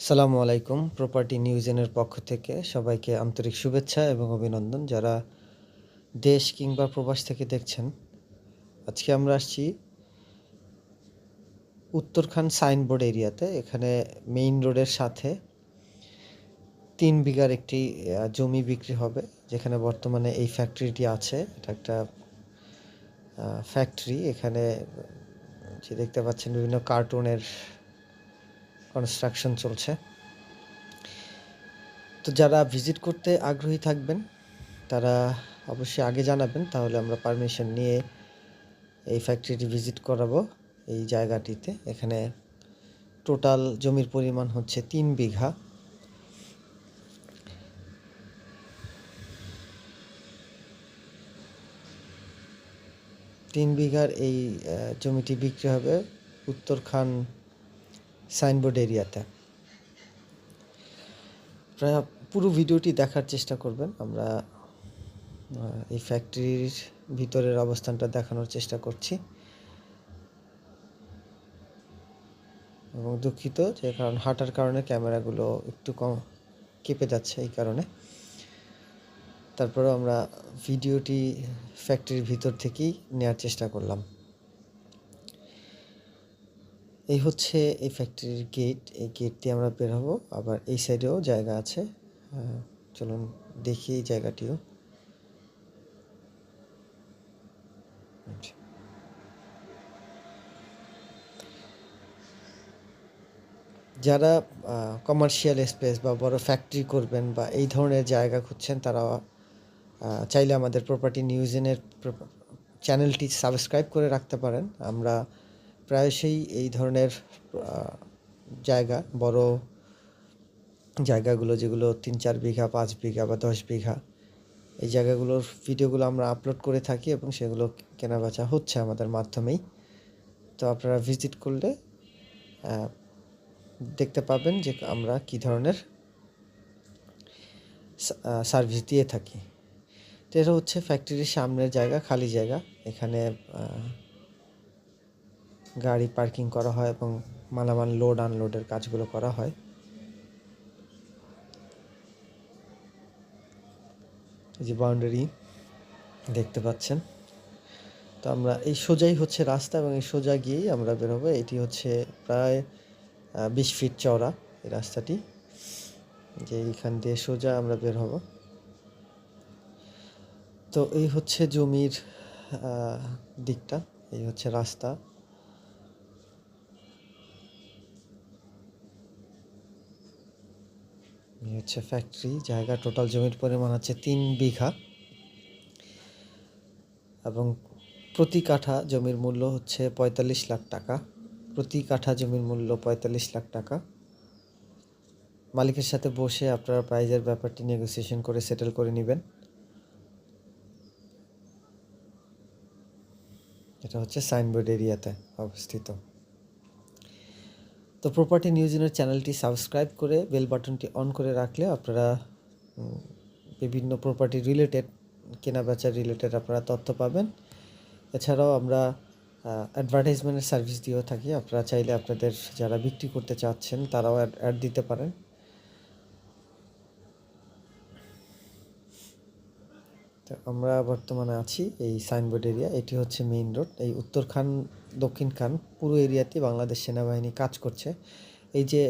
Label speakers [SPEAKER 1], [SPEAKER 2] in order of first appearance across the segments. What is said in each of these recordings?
[SPEAKER 1] আসসালামু আলাইকুম। প্রপার্টি নিউজেনের পক্ষ থেকে সবাইকে আন্তরিক শুভেচ্ছা এবং অভিনন্দন। যারা দেশ কিংবা প্রবাস থেকে দেখছেন, আজকে আমরা আসছি উত্তরখান সাইনবোর্ড এরিয়াতে। এখানে মেইন রোডের সাথে ৩ বিঘার একটি জমি বিক্রি হবে, যেখানে বর্তমানে এই ফ্যাক্টরিটি আছে। এটা একটা ফ্যাক্টরি। এখানে যে দেখতে পাচ্ছেন বিভিন্ন কার্টুনের কনস্ট্রাকশন চলছে। তো যারা ভিজিট করতে আগ্রহী থাকবেন তারা অবশ্যই আগে জানাবেন, তাহলে আমরা পারমিশন নিয়ে এই ফ্যাক্টরিটি ভিজিট করাবো এই জায়গাটিতে। এখানে টোটাল জমির পরিমাণ হচ্ছে ৩ বিঘা। তিন বিঘার এই জমিটি বিক্রি হবে উত্তরখান সাইনবোর্ড এরিয়াতে। প্রায় পুরো ভিডিওটি দেখার চেষ্টা করবেন। আমরা এই ফ্যাক্টরির ভিতরের অবস্থানটা দেখানোর চেষ্টা করছি। এবং দুঃখিত যে কারণ হাঁটার কারণে ক্যামেরাগুলো একটু কম কেঁপে যাচ্ছে, এই কারণে। তারপরেও আমরা ভিডিওটি ফ্যাক্টরির ভিতর থেকেই নেওয়ার চেষ্টা করলাম। এই হচ্ছে এই ফ্যাক্টরির গেট। এই গেট দিয়ে আমরা বের হবো। আবার এই সাইডেও জায়গা আছে, চলুন দেখি এই জায়গাটিও। যারা কমার্শিয়াল স্পেস বা বড় ফ্যাক্টরি করবেন বা এই ধরনের জায়গা খুঁজছেন, তারা চাইলে আমাদের প্রপার্টি নিউজেনের চ্যানেলটি সাবস্ক্রাইব করে রাখতে পারেন। আমরা প্রায়শই এই ধরনের জায়গা, বড় জায়গাগুলো যেগুলো ৩-৪ বিঘা, ৫ বিঘা বা ১০ বিঘা, এই জায়গাগুলোর ভিডিওগুলো আমরা আপলোড করে থাকি এবং সেগুলো কেনাবেচা হচ্ছে আমাদের মাধ্যমেই। তো আপনারা ভিজিট করলে দেখতে পাবেন যে আমরা কী ধরনের সার্ভিস দিয়ে থাকি। তো এটা হচ্ছে ফ্যাক্টরির সামনের জায়গা, খালি জায়গা। এখানে গাড়ি পার্কিং করা হয় এবং মালামাল লোড আনলোডের কাজগুলো করা হয়। এই যে বাউন্ডারি দেখতে পাচ্ছেন। তো আমরা এই সোজাই হচ্ছে রাস্তা এবং এই সোজা গিয়েই আমরা বেরোবো। এটি হচ্ছে প্রায় ২০ ফিট চওড়া এই রাস্তাটি, যে এইখান দিয়ে সোজা আমরা বের হব। তো এই হচ্ছে জমির দিকটা, এই হচ্ছে রাস্তা। এই হচ্ছে ফ্যাক্টরি জায়গা। টোটাল জমির পরিমাণ হচ্ছে ৩ বিঘা এবং প্রতি কাঠা জমির মূল্য হচ্ছে ৪৫ লাখ টাকা। প্রতি কাঠা জমির মূল্য ৪৫ লাখ টাকা। মালিকের সাথে বসে আপনারা প্রাইজের ব্যাপারটি নেগোসিয়েশন করে সেটেল করে নেবেন। এটা হচ্ছে সাইনবোর্ড এরিয়াতে অবস্থিত। তো প্রপার্টি নিউজেনের চ্যানেলটি সাবস্ক্রাইব করে বেল বাটনটি অন করে রাখলে আপনারা বিভিন্ন প্রপার্টি রিলেটেড, কেনাবেচা রিলেটেড আপনারা তথ্য পাবেন। এছাড়াও আমরা অ্যাডভার্টাইজমেন্টের সার্ভিস দিয়েও থাকি। আপনারা চাইলে আপনাদের যারা বিক্রি করতে চাচ্ছেন তারাও অ্যাড দিতে পারেন। তো আমরা বর্তমানে আছি এই সাইনবোর্ড এরিয়া। এটি হচ্ছে মেইন রোড। এই উত্তরখান দক্ষিণখান পুরো এরিয়াতে বাংলাদেশ সেনাবাহিনী কাজ করছে। এই যে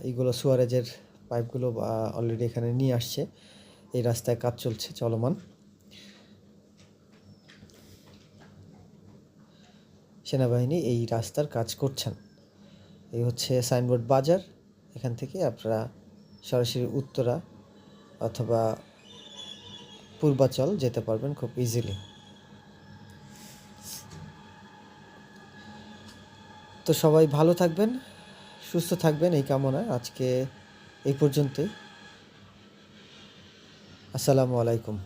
[SPEAKER 1] এইগুলো সুয়ারেজের পাইপগুলো অলরেডি এখানে নিয়ে আসছে। এই রাস্তায় কাজ চলছে, চলমান। সেনাবাহিনী এই রাস্তার কাজ করছেন। এই হচ্ছে সাইনবোর্ড বাজার। এখান থেকে আপনারা সরাসরি উত্তরা অথবা পূর্বাচল যেতে পারবেন খুব ইজিলি। তো সবাই ভালো থাকবেন, সুস্থ থাকবেন এই কামনা। আজকে এই পর্যন্তই। আসসালামু আলাইকুম।